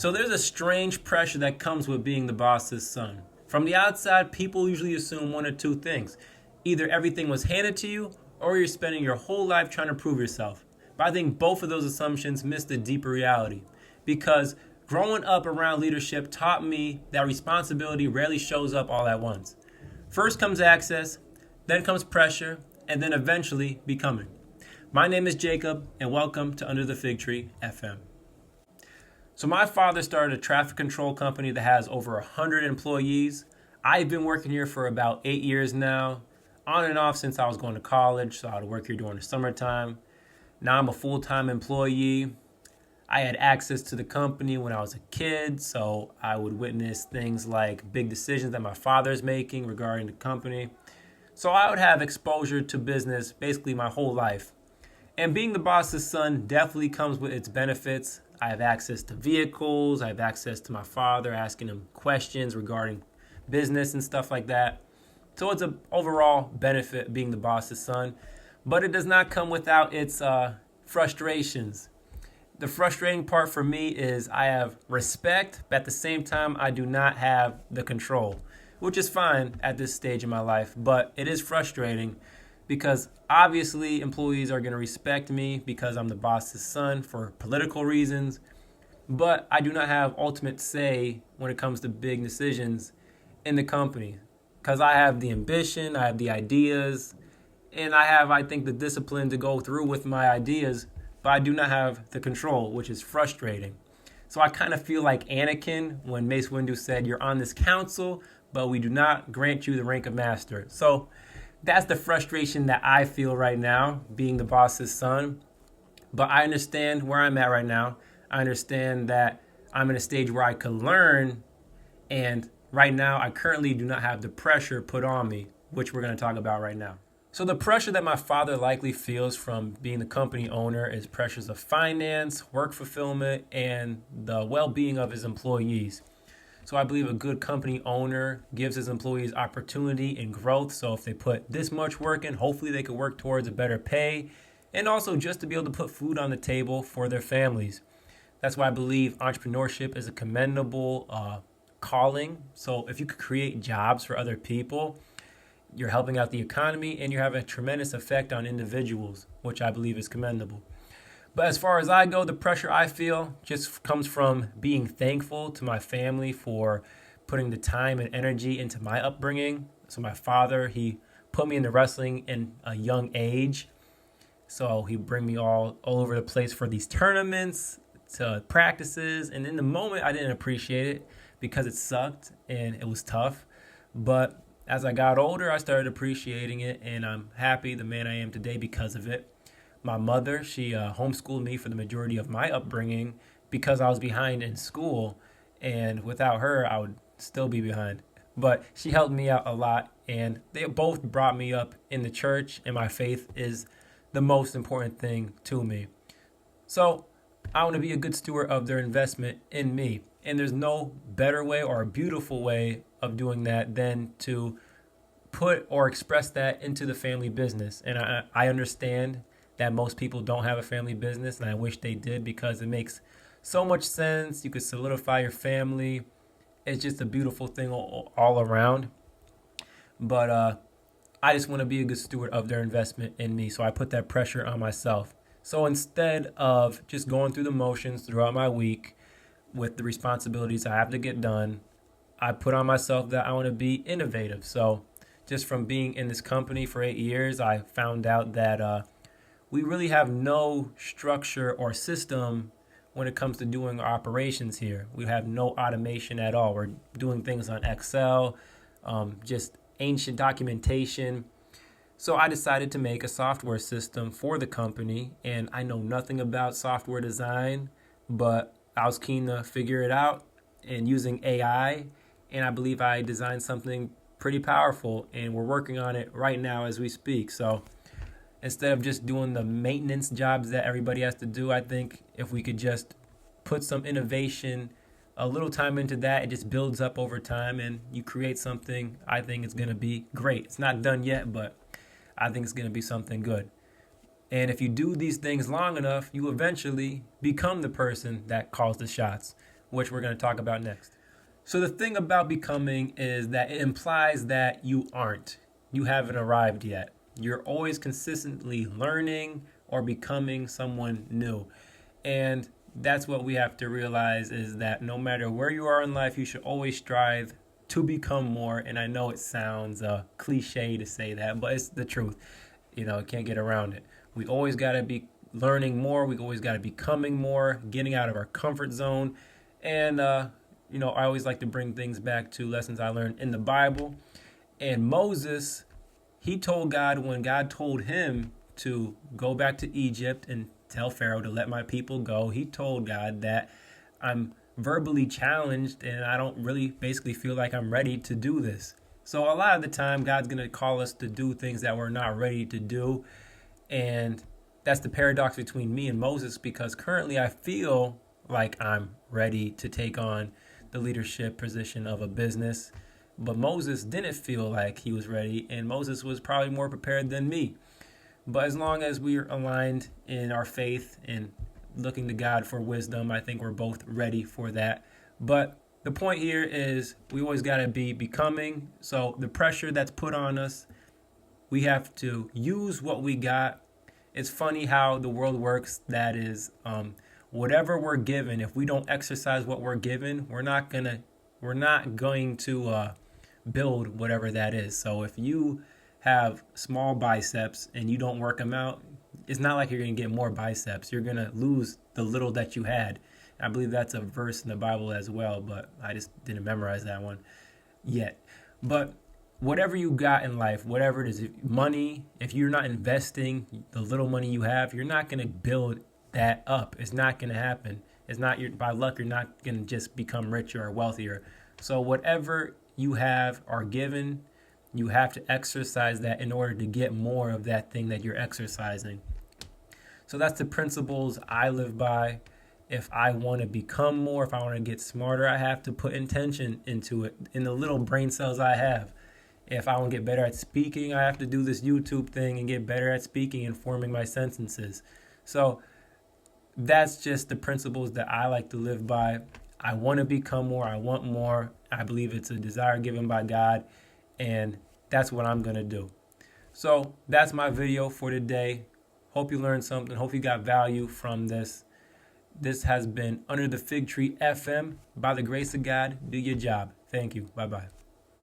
So there's a strange pressure that comes with being the boss's son. From the outside, people usually assume one or two things. Either everything was handed to you, or you're spending your whole life trying to prove yourself. But I think both of those assumptions miss the deeper reality. Because growing up around leadership taught me that responsibility rarely shows up all at once. First comes access, then comes pressure, and then eventually becoming. My name is Jacob, and welcome to Under the Fig Tree FM. So my father started a traffic control company that has over 100 employees. I've been working here for about 8 years now, on and off since I was going to college, so I would work here during the summertime. Now I'm a full-time employee. I had access to the company when I was a kid, so I would witness things like big decisions that my father is making regarding the company. So I would have exposure to business basically my whole life. And being the boss's son definitely comes with its benefits. I have access to vehicles. I have access to my father, asking him questions regarding business and stuff like that. So it's an overall benefit being the boss's son. But it does not come without its frustrations. The frustrating part for me is I have respect, but at the same time, I do not have the control, which is fine at this stage in my life. But it is frustrating because obviously employees are going to respect me because I'm the boss's son for political reasons, but I do not have ultimate say when it comes to big decisions in the company because I have the ambition, I have the ideas, and I have, I think, the discipline to go through with my ideas, but I do not have the control, which is frustrating. So I kind of feel like Anakin when Mace Windu said, "You're on this council, but we do not grant you the rank of master." So that's the frustration that I feel right now, being the boss's son. But I understand where I'm at right now. I understand that I'm in a stage where I can learn. And right now, I currently do not have the pressure put on me, which we're going to talk about right now. So the pressure that my father likely feels from being the company owner is pressures of finance, work fulfillment, and the well-being of his employees. So I believe a good company owner gives his employees opportunity and growth. So if they put this much work in, hopefully they could work towards a better pay and also just to be able to put food on the table for their families. That's why I believe entrepreneurship is a commendable calling. So if you could create jobs for other people, you're helping out the economy and you're having a tremendous effect on individuals, which I believe is commendable. But as far as I go, the pressure I feel just comes from being thankful to my family for putting the time and energy into my upbringing. So my father, he put me into wrestling in a young age. So he'd bring me all over the place for these tournaments, to practices. And in the moment, I didn't appreciate it because it sucked and it was tough. But as I got older, I started appreciating it. And I'm happy the man I am today because of it. My mother, she homeschooled me for the majority of my upbringing because I was behind in school. And without her, I would still be behind. But she helped me out a lot. And they both brought me up in the church. And my faith is the most important thing to me. So I want to be a good steward of their investment in me. And there's no better way or a beautiful way of doing that than to put or express that into the family business. And I understand that most people don't have a family business, and I wish they did because it makes so much sense. You could solidify your family. It's just a beautiful thing all around. But I just want to be a good steward of their investment in me, so I put that pressure on myself. So instead of just going through the motions throughout my week with the responsibilities I have to get done, I put on myself that I want to be innovative. So just from being in this company for 8 years, I found out that we really have no structure or system when it comes to doing our operations here. We have no automation at all. We're doing things on Excel, just ancient documentation. So I decided to make a software system for the company, and I know nothing about software design, but I was keen to figure it out and using AI, and I believe I designed something pretty powerful, and we're working on it right now as we speak. So instead of just doing the maintenance jobs that everybody has to do, I think if we could just put some innovation, a little time into that, it just builds up over time and you create something I think is going to be great. It's not done yet, but I think it's going to be something good. And if you do these things long enough, you eventually become the person that calls the shots, which we're going to talk about next. So the thing about becoming is that it implies that you aren't. You haven't arrived yet. You're always consistently learning or becoming someone new. And that's what we have to realize, is that no matter where you are in life, you should always strive to become more. And I know it sounds cliche to say that, but it's the truth. Can't get around it. We always got to be learning more. We always got to be becoming more, getting out of our comfort zone. And, I always like to bring things back to lessons I learned in the Bible. And Moses, he told God, when God told him to go back to Egypt and tell Pharaoh to let my people go, he told God that I'm verbally challenged and I don't really basically feel like I'm ready to do this. So a lot of the time, God's going to call us to do things that we're not ready to do. And that's the paradox between me and Moses, because currently I feel like I'm ready to take on the leadership position of a business. But Moses didn't feel like he was ready, and Moses was probably more prepared than me. But as long as we're aligned in our faith and looking to God for wisdom, I think we're both ready for that. But the point here is we always got to be becoming. So the pressure that's put on us, we have to use what we got. It's funny how the world works. That is, whatever we're given, if we don't exercise what we're given, we're not going to build whatever that is. So if you have small biceps and you don't work them out, it's not like you're going to get more biceps. You're going to lose the little that you had. I believe that's a verse in the Bible as well, but I just didn't memorize that one yet. But whatever you got in life, whatever it is, money, if you're not investing the little money you have, you're not going to build that up. It's not going to happen. It's not by luck. You're not going to just become richer or wealthier. So whatever you have are given, you have to exercise that in order to get more of that thing that you're exercising. So that's the principles I live by. If I want to become more, if I want to get smarter, I have to put intention into it in the little brain cells I have. If I want to get better at speaking, I have to do this YouTube thing and get better at speaking and forming my sentences. So that's just the principles that I like to live by. I want to become more. I want more. I believe it's a desire given by God, and that's what I'm going to do. So that's my video for today. Hope you learned something. Hope you got value from this. This has been Under the Fig Tree FM. By the grace of God, do your job. Thank you. Bye-bye.